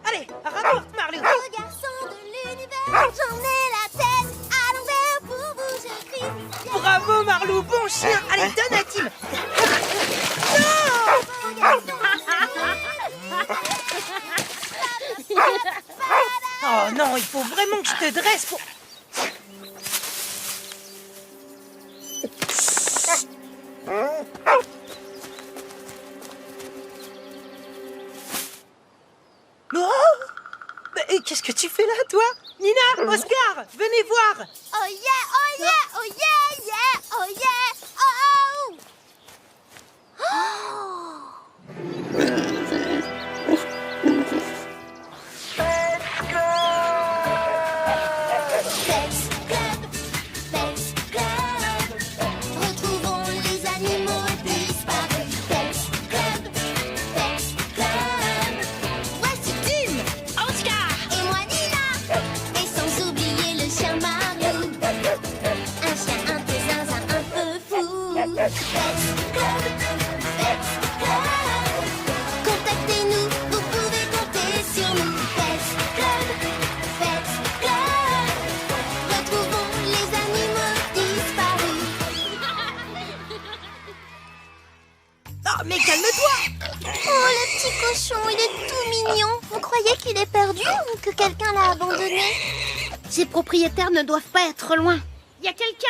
Allez, rapporte, Marlou. Aux garçons de l'univers, j'en ai la tête à l'envers pour vous, je crie. Bravo, Marlou, bon chien. Allez, donne à Tim. Oh non, il faut vraiment que je te dresse pour... Oh, mais qu'est-ce que tu fais là, toi? Nina, Oscar, venez voir. Oh yeah, oh yeah, oh yeah, yeah, oh yeah, oh oh. Pets Club, retrouvons les animaux disparus. Pets Club, voici Tim, Oscar et moi Nina, et sans oublier le chien Marlou, un chien un peu zinzin, un peu fou. Pets Club, contactez-nous, vous pouvez compter sur nous. Pets Club, retrouvons les animaux disparus. Oh, mais calme-toi. Oh, le petit cochon, il est tout mignon. Vous croyez qu'il est perdu ou que quelqu'un l'a abandonné? Ses propriétaires ne doivent pas être loin. Y a quelqu'un?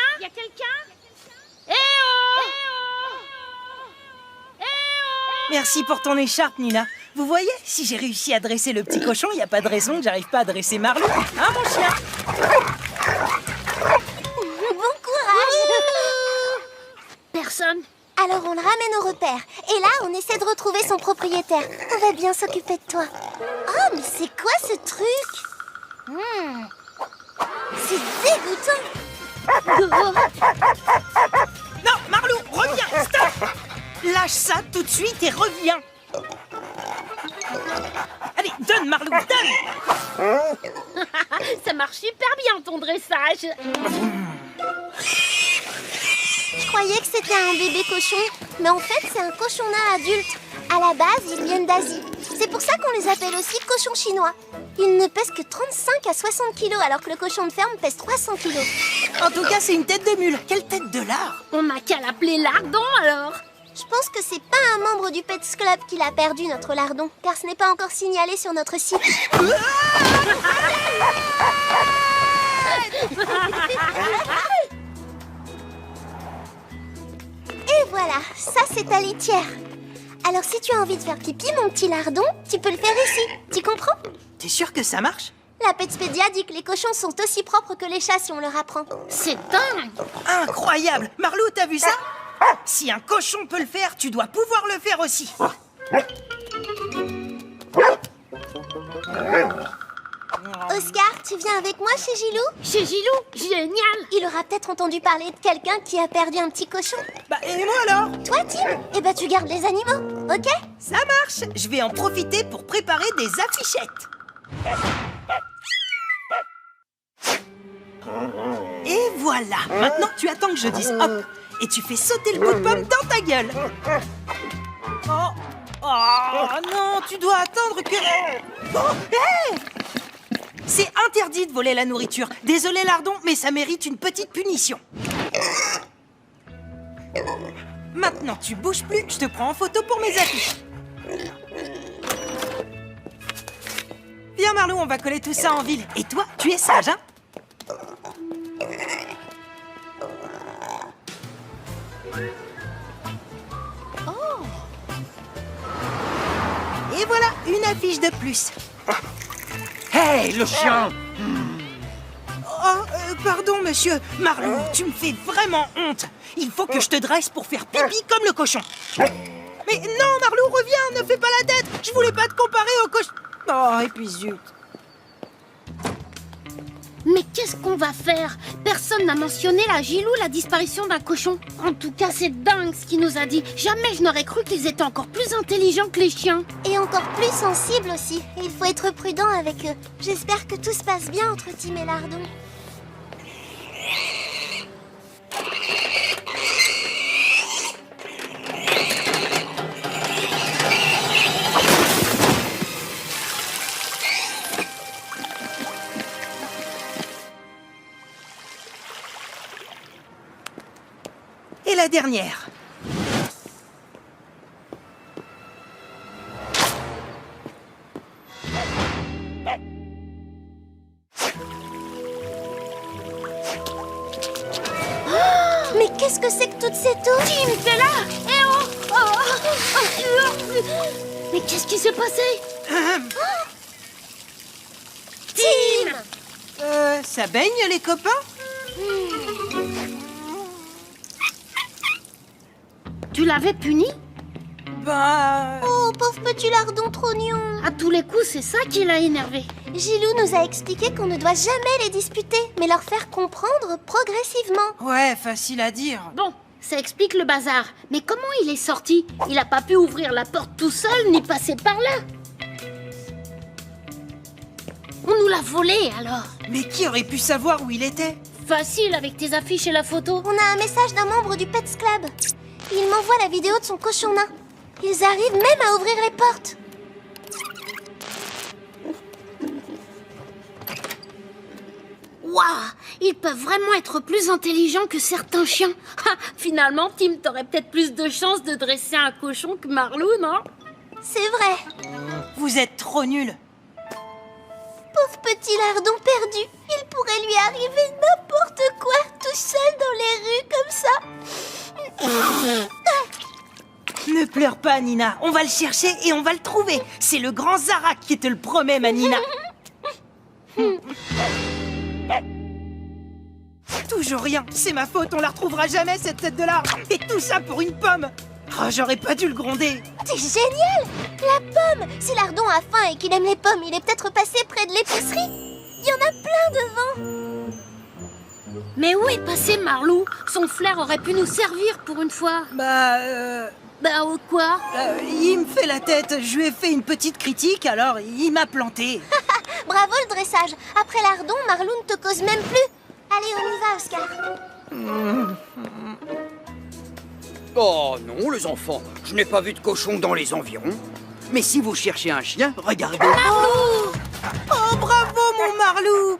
Eh oh! Merci pour ton écharpe, Nina. Vous voyez, si j'ai réussi à dresser le petit cochon, il n'y a pas de raison que j'arrive pas à dresser Marlou. Hein, mon chien? Bon courage. Personne. Alors on le ramène au repère. Et là, on essaie de retrouver son propriétaire. On va bien s'occuper de toi. Oh, mais c'est quoi ce truc? C'est dégoûtant. Non, Marlou, reviens, stop. Lâche ça tout de suite et reviens. Allez, donne, Marlou, donne. Ça marche super bien ton dressage. Je croyais que c'était un bébé cochon, mais en fait, c'est un cochon nain adulte. À la base, ils viennent d'Asie. C'est pour ça qu'on les appelle aussi cochons chinois. Ils ne pèsent que 35 à 60 kilos, alors que le cochon de ferme pèse 300 kilos. En tout cas, c'est une tête de mule. Quelle tête de lard. On n'a qu'à l'appeler Lardon alors. Je pense que c'est pas un membre du Pets Club qui l'a perdu, notre lardon, car ce n'est pas encore signalé sur notre site. Et voilà, ça c'est ta litière. Alors si tu as envie de faire pipi, mon petit lardon, tu peux le faire ici. Tu comprends? T'es sûr que ça marche? La Petspédia dit que les cochons sont aussi propres que les chats si on leur apprend. C'est dingue. Incroyable. Marlou, t'as vu ça? Si un cochon peut le faire, tu dois pouvoir le faire aussi. Oscar, tu viens avec moi chez Gilou? Chez Gilou, génial. Il aura peut-être entendu parler de quelqu'un qui a perdu un petit cochon. Bah, et moi alors? Toi, Tim? Eh ben, tu gardes les animaux, ok? Ça marche. Je vais en profiter pour préparer des affichettes. Et voilà. Maintenant, tu attends que je dise hop. Et tu fais sauter le bout de pomme dans ta gueule. Oh, oh non, tu dois attendre que... Oh, hey! C'est interdit de voler la nourriture. Désolé, Lardon, mais ça mérite une petite punition. Maintenant, tu bouges plus, je te prends en photo pour mes affiches. Viens, Marlou, on va coller tout ça en ville. Et toi, tu es sage, hein? Et voilà, une affiche de plus. Hey, le chien! Oh, pardon, monsieur. Marlou, tu me fais vraiment honte. Il faut que je te dresse pour faire pipi comme le cochon. Mais non, Marlou, reviens, ne fais pas la tête. Je voulais pas te comparer au cochon. Oh, et puis zut. Mais qu'est-ce qu'on va faire? Personne n'a mentionné à Gilou la disparition d'un cochon. En tout cas, c'est dingue ce qu'il nous a dit. Jamais je n'aurais cru qu'ils étaient encore plus intelligents que les chiens. Et encore plus sensibles aussi. Et il faut être prudent avec eux. J'espère que tout se passe bien entre Tim et Lardon. la dernière. Mais qu'est-ce que c'est que toute cette eau? Tim, t'es là? Eh oh, Mais qu'est-ce qui s'est passé? Tim! Ça baigne, les copains? Tu l'avais puni? Bah... Oh, pauvre petit lardon trognon. À tous les coups, c'est ça qui l'a énervé. Gilou nous a expliqué qu'on ne doit jamais les disputer, mais leur faire comprendre progressivement. Ouais, facile à dire. Bon, ça explique le bazar. Mais comment il est sorti? Il a pas pu ouvrir la porte tout seul, ni passer par là. On nous l'a volé, alors. Mais qui aurait pu savoir où il était? Facile avec tes affiches et la photo. On a un message d'un membre du Pets Club. Il m'envoie la vidéo de son cochon nain. Ils arrivent même à ouvrir les portes. Waouh, ils peuvent vraiment être plus intelligents que certains chiens. Ah, finalement, Tim, t'aurais peut-être plus de chances de dresser un cochon que Marlou, non? C'est vrai. Vous êtes trop nuls. Pauvre petit lardon perdu. Il pourrait lui arriver n'importe quoi, tout seul dans les rues comme ça. Ne pleure pas, Nina. On va le chercher et on va le trouver. C'est le grand Zarak qui te le promet, ma Nina. Toujours rien. C'est ma faute. On la retrouvera jamais, cette tête de l'arbre. Et tout ça pour une pomme. Oh, j'aurais pas dû le gronder. C'est génial. La pomme. Si lardon a faim et qu'il aime les pommes, il est peut-être passé près de l'épicerie. Il y en a plein devant. Mais où est passé Marlou? Son flair aurait pu nous servir pour une fois. Bah, quoi? Il me fait la tête. Je lui ai fait une petite critique, alors il m'a planté. Bravo le dressage. Après lardon, Marlou ne te cause même plus. Allez, on y va, Oscar. Oh non, les enfants, je n'ai pas vu de cochon dans les environs. Mais si vous cherchez un chien, regardez. Oh, bravo, mon Marlou.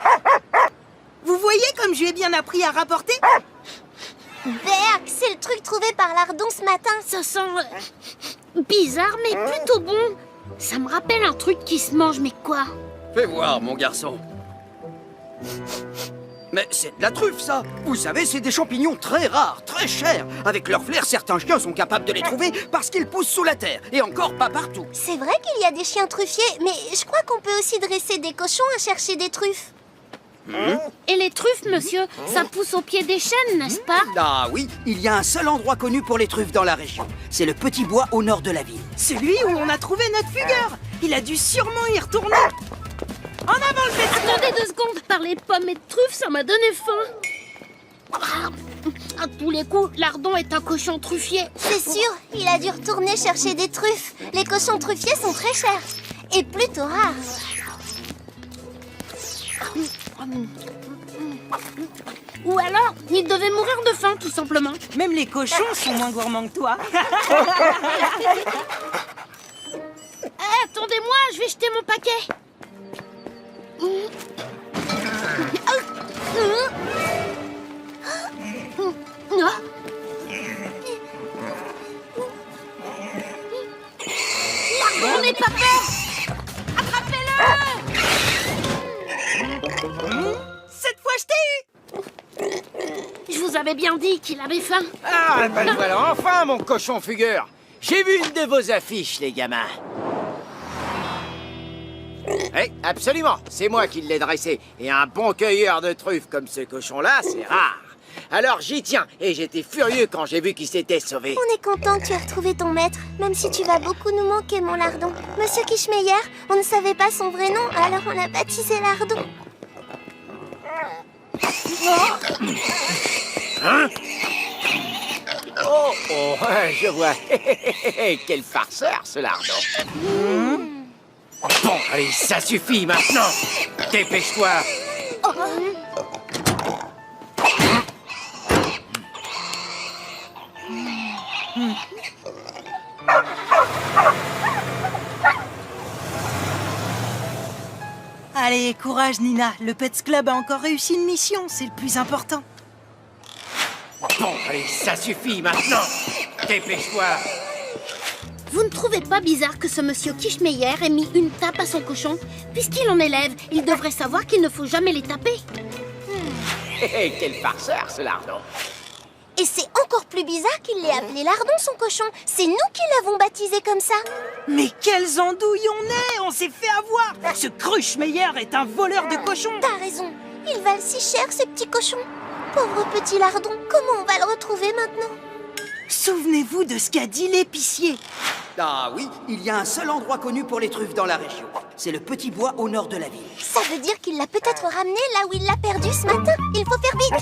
Vous voyez comme je lui ai bien appris à rapporter? Berk, c'est le truc trouvé par lardon ce matin. Ça sent bizarre, mais plutôt bon. Ça me rappelle un truc qui se mange, mais quoi? Fais voir, mon garçon. Mais c'est de la truffe, ça. Vous savez, c'est des champignons très rares, très chers. Avec leur flair, certains chiens sont capables de les trouver parce qu'ils poussent sous la terre. Et encore pas partout. C'est vrai qu'il y a des chiens truffiers, mais je crois qu'on peut aussi dresser des cochons à chercher des truffes. Et les truffes, monsieur, ça pousse au pied des chênes, n'est-ce pas? Ah oui, il y a un seul endroit connu pour les truffes dans la région. C'est le petit bois au nord de la ville. Celui où on a trouvé notre fugueur. Il a dû sûrement y retourner. En avant, le Pets Club. Attendez 2 secondes, parler de pommes et de truffes, ça m'a donné faim. À tous les coups, lardon est un cochon truffier. C'est sûr, il a dû retourner chercher des truffes. Les cochons truffiers sont très chers. Et plutôt rares. Ou alors, il devait mourir de faim, tout simplement. Même les cochons sont moins gourmands que toi. Attendez-moi, je vais jeter mon paquet. Lardon n'est pas peur. Attrapez-le. Cette fois, je t'ai eu. Je vous avais bien dit qu'il avait faim. Ah, ben le voilà enfin, mon cochon fugueur. J'ai vu une de vos affiches, les gamins. Oui, absolument, c'est moi qui l'ai dressé. Et un bon cueilleur de truffes comme ce cochon-là, c'est rare. Alors j'y tiens, et j'étais furieux quand j'ai vu qu'il s'était sauvé. On est content que tu aies retrouvé ton maître, même si tu vas beaucoup nous manquer, mon lardon. Monsieur Kishmeyer, on ne savait pas son vrai nom, alors on l'a baptisé lardon. Hein? Oh, oh, je vois. Quel farceur, ce lardon. Bon, allez, ça suffit maintenant. Dépêche-toi. Allez, courage, Nina. Le Pets Club a encore réussi une mission. C'est le plus important. Bon, allez, ça suffit maintenant. Dépêche-toi. Vous ne trouvez pas bizarre que ce monsieur Quichemeyer ait mis une tape à son cochon? Puisqu'il en élève, il devrait savoir qu'il ne faut jamais les taper. Quel farceur, ce lardon. Et c'est encore plus bizarre qu'il l'ait appelé Lardon, son cochon. C'est nous qui l'avons baptisé comme ça. Mais quelles andouilles on est! On s'est fait avoir! Ce Cruchmeyer est un voleur de cochons! T'as raison. Il valent si cher, ces petits cochons. Pauvre petit Lardon, comment on va le retrouver maintenant? Souvenez-vous de ce qu'a dit l'épicier. Ah oui, il y a un seul endroit connu pour les truffes dans la région. C'est le petit bois au nord de la ville. Ça veut dire qu'il l'a peut-être ramené là où il l'a perdu ce matin. Il faut faire vite.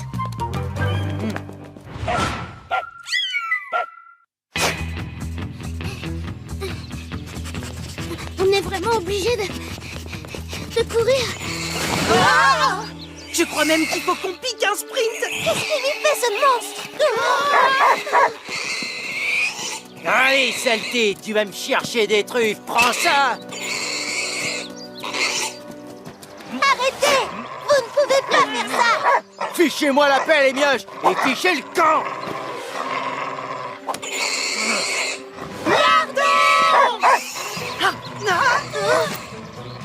On est vraiment obligé de courir. Je crois même qu'il faut qu'on pique un sprint. Qu'est-ce qu'il lui fait, ce monstre? Allez, saleté, tu vas me chercher des truffes. Prends ça. Arrêtez! Vous ne pouvez pas faire ça! Fichez-moi la paix, les mioches, et fichez le camp.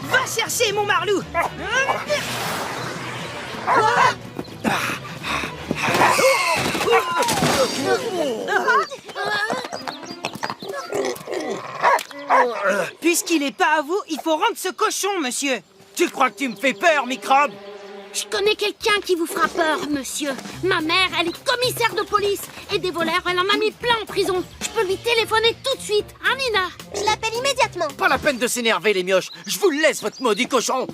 Va chercher mon Marlou. Puisqu'il est pas à vous, il faut rendre ce cochon, monsieur. Tu crois que tu me fais peur, microbe? Je connais quelqu'un qui vous fera peur, monsieur. Ma mère, elle est commissaire de police. Et des voleurs, elle en a mis plein en prison. Je peux lui téléphoner tout de suite, hein, Nina? Je l'appelle immédiatement. Pas la peine de s'énerver, les mioches. Je vous le laisse, votre maudit cochon.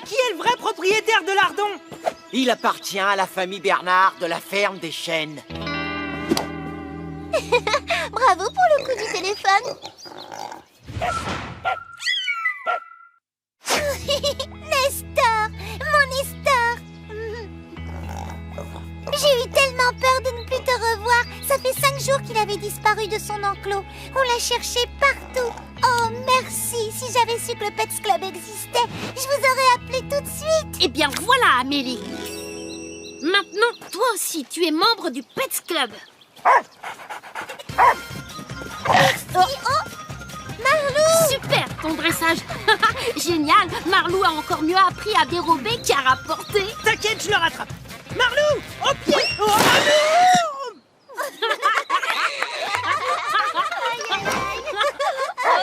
Qui est le vrai propriétaire de Lardon? Il appartient à la famille Bernard de la ferme des chênes. Bravo pour le coup du téléphone. Nestor, mon Nestor. J'ai eu tellement peur de ne plus te revoir. Ça fait 5 jours qu'il avait disparu de son enclos. On l'a cherché partout. Oh, merci. Si j'avais su que le Pets Club existait, je vous aurais appelé tout de suite. Eh bien, voilà, Amélie. Maintenant, toi aussi, tu es membre du Pets Club. Marlou! Super, ton dressage. Génial, Marlou a encore mieux appris à dérober qu'à rapporter. T'inquiète, je le rattrape. Marlou, au pied. Oh, Marlou!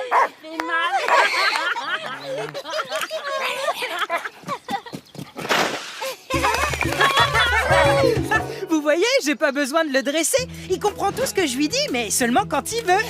Ça fait mal. Vous voyez, j'ai pas besoin de le dresser. Il comprend tout ce que je lui dis, mais seulement quand il veut.